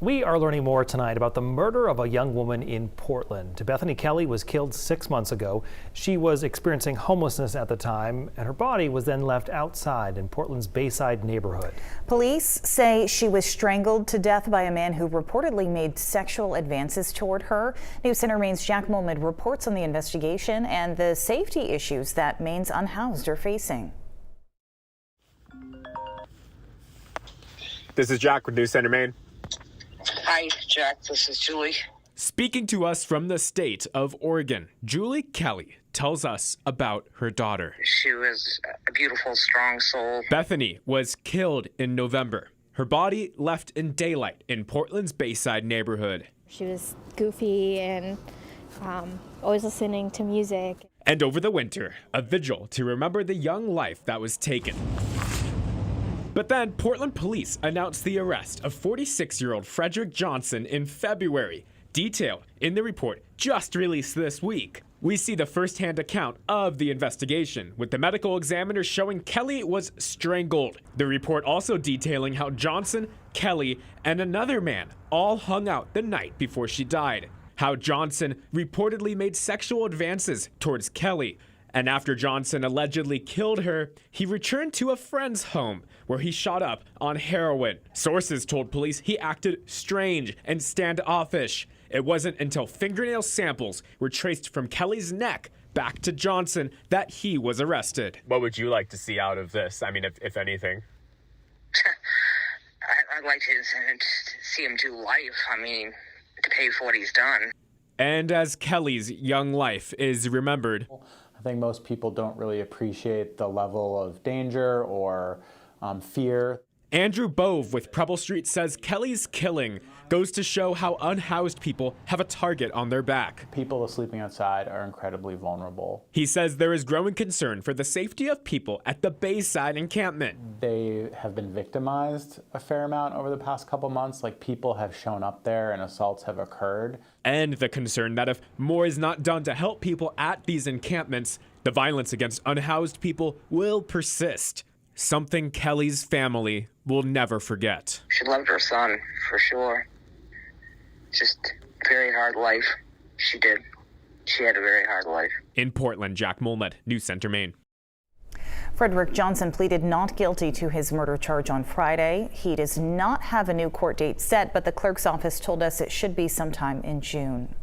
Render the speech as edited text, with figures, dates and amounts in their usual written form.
We are learning more tonight about the murder of a young woman in Portland. Bethany Kelley was killed 6 months ago. She was experiencing homelessness at the time, and her body was then left outside in Portland's Bayside neighborhood. Police say she was strangled to death by a man who reportedly made sexual advances toward her. News Center Maine's Jack Mulmid reports on the investigation and the safety issues that Maine's unhoused are facing. This is Jack with News Center Maine. Hi, Jack. This is Julie. Speaking to us from the state of Oregon, Julie Kelley tells us about her daughter. She was a beautiful, strong soul. Bethany was killed in November. Her body left in daylight in Portland's Bayside neighborhood. She was goofy and always listening to music. And over the winter, a vigil to remember the young life that was taken. But then Portland police announced the arrest of 46-year-old Frederick Johnson in February, detailed in the report just released this week. We see the first-hand account of the investigation, with the medical examiner showing Kelley was strangled. The report also detailing how Johnson, Kelley, and another man all hung out the night before she died. How Johnson reportedly made sexual advances towards Kelley. And after Johnson allegedly killed her, he returned to a friend's home where he shot up on heroin. Sources told police he acted strange and standoffish. It wasn't until fingernail samples were traced from Kelley's neck back to Johnson that he was arrested. What would you like to see out of this? I mean, if anything. I'd like to see him do life. I mean, to pay for what he's done. And as Kelley's young life is remembered, I think most people don't really appreciate the level of danger or fear. Andrew Bove with Preble Street says Kelley's killing goes to show how unhoused people have a target on their back. People sleeping outside are incredibly vulnerable. He says there is growing concern for the safety of people at the Bayside encampment. They have been victimized a fair amount over the past couple months. Like, people have shown up there and assaults have occurred. And the concern that if more is not done to help people at these encampments, the violence against unhoused people will persist. Something Kelley's family will never forget. She loved her son, for sure. Just a very hard life. She did. She had a very hard life. In Portland, Jack Mulmid, News Center, Maine. Frederick Johnson pleaded not guilty to his murder charge on Friday. He does not have a new court date set, but the clerk's office told us it should be sometime in June.